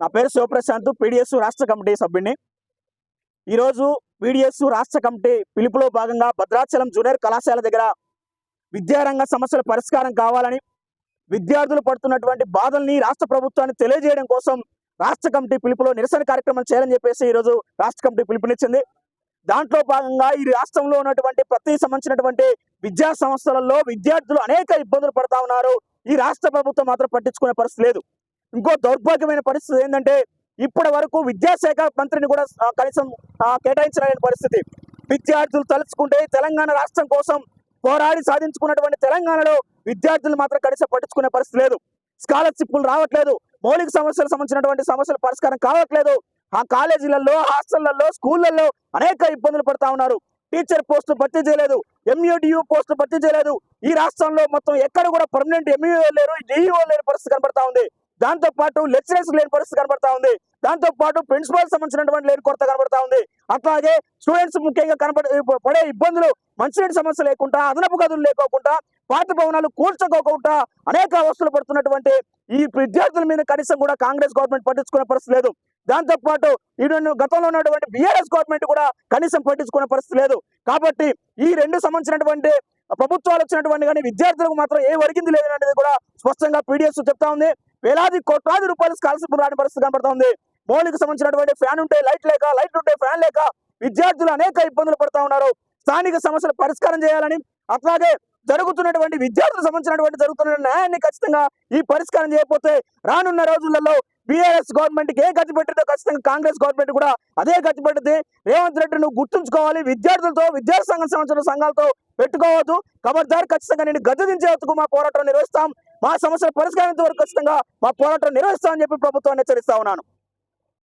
నా పేరు శివప్రశాంత్, పీడిఎస్ రాష్ట్ర కమిటీ సభ్యుడిని. ఈరోజు పీడిఎస్ రాష్ట్ర కమిటీ పిలుపులో భాగంగా భద్రాచలం జూనియర్ కళాశాల దగ్గర విద్యారంగ సమస్యల పరిష్కారం కావాలని, విద్యార్థులు పడుతున్నటువంటి బాధల్ని రాష్ట్ర ప్రభుత్వాన్ని తెలియజేయడం కోసం రాష్ట్ర కమిటీ పిలుపులో నిరసన కార్యక్రమం చేయాలని చెప్పేసి ఈరోజు రాష్ట్ర కమిటీ పిలుపునిచ్చింది. దాంట్లో భాగంగా ఈ రాష్ట్రంలో ఉన్నటువంటి ప్రతి సంబంధించినటువంటి విద్యా సంస్థలలో విద్యార్థులు అనేక ఇబ్బందులు పడతా ఉన్నారు. ఈ రాష్ట్ర ప్రభుత్వం మాత్రం పట్టించుకునే పరిస్థితి లేదు. ఇంకో దౌర్భాగ్యమైన పరిస్థితి ఏంటంటే, ఇప్పటి వరకు విద్యాశాఖ మంత్రిని కూడా కనీసం కేటాయించలేని పరిస్థితి. విద్యార్థులు తలుచుకుంటే తెలంగాణ రాష్ట్రం కోసం పోరాడి సాధించుకున్నటువంటి తెలంగాణలో విద్యార్థులు మాత్రం కనీసం పట్టించుకునే పరిస్థితి లేదు. స్కాలర్షిప్లు రావట్లేదు, మౌలిక సమస్యలకు సంబంధించినటువంటి సమస్యల పరిష్కారం కావట్లేదు. ఆ కాలేజీలలో, హాస్టళ్లలో, స్కూళ్లలో అనేక ఇబ్బందులు పడతా ఉన్నారు. టీచర్ పోస్టులు భర్తీ చేయలేదు, ఎంయూడియు పోస్టులు భర్తీ చేయలేదు. ఈ రాష్ట్రంలో మొత్తం ఎక్కడ కూడా పర్మనెంట్ ఎంఈఓ లేరు, డిఈఓ లేని పరిస్థితి కనబడతా ఉంది. దాంతో పాటు లెక్చరర్స్ లేని పరిస్థితి కనబడతా ఉంది. దాంతో పాటు ప్రిన్సిపాల్ సంబంధించినటువంటి లేని కొరత కనబడతా ఉంది. అట్లాగే స్టూడెంట్స్ ముఖ్యంగా పడే ఇబ్బందులు, మంచినీటి సమస్య లేకుండా, అదనపు గదులు లేకోకుండా, పాత భవనాలు కూల్చుకోకుండా అనేక అవస్థలు పడుతున్నటువంటి ఈ విద్యార్థుల మీద కనీసం కూడా కాంగ్రెస్ గవర్నమెంట్ పట్టించుకునే పరిస్థితి లేదు. దాంతో పాటు గతంలో ఉన్నటువంటి బీఆర్ఎస్ గవర్నమెంట్ కూడా కనీసం పట్టించుకునే పరిస్థితి లేదు. కాబట్టి ఈ రెండు సంబంధించినటువంటి ప్రభుత్వాలు వచ్చినటువంటి కానీ విద్యార్థులకు మాత్రం ఏ ఒరిగింది లేదనేది కూడా స్పష్టంగా పీడిఎస్ చెప్తా ఉంది. వేలాది కోట్లాది రూపాయలు స్కాలర్షిప్ రాని పరిస్థితి కనబడతా ఉంది. మౌలిక సంబంధించినటువంటి ఫ్యాన్ ఉంటే లైట్ లేక, లైట్ ఉంటే ఫ్యాన్ లేక విద్యార్థులు అనేక ఇబ్బందులు పడతా ఉన్నారు. స్థానిక సమస్యలు పరిష్కారం చేయాలని, అట్లాగే జరుగుతున్నటువంటి విద్యార్థులకు సంబంధించినటువంటి జరుగుతున్న న్యాయాన్ని ఖచ్చితంగా ఈ పరిష్కారం చేయకపోతే రానున్న రోజులలో బీఆర్ఎస్ గవర్నమెంట్ కి ఏ గతి పెట్టిందో ఖచ్చితంగా కాంగ్రెస్ గవర్నమెంట్ కూడా అదే గతి పెట్టింది. రేవంత్ రెడ్డి నువ్వు గుర్తుంచుకోవాలి, విద్యార్థులతో, విద్యార్థి సంబంధించిన సంఘాలతో పెట్టుకోవద్దు. ఖబర్దార్, ఖచ్చితంగా నేను గద్దె దించేందుకు మా పోరాటం నిర్వహిస్తాం. మా సమస్యల పరిష్కారం వరకు ఖచ్చితంగా మా పోరాటం నిర్వహిస్తామని చెప్పి ప్రభుత్వాన్ని హెచ్చరిస్తా ఉన్నాను.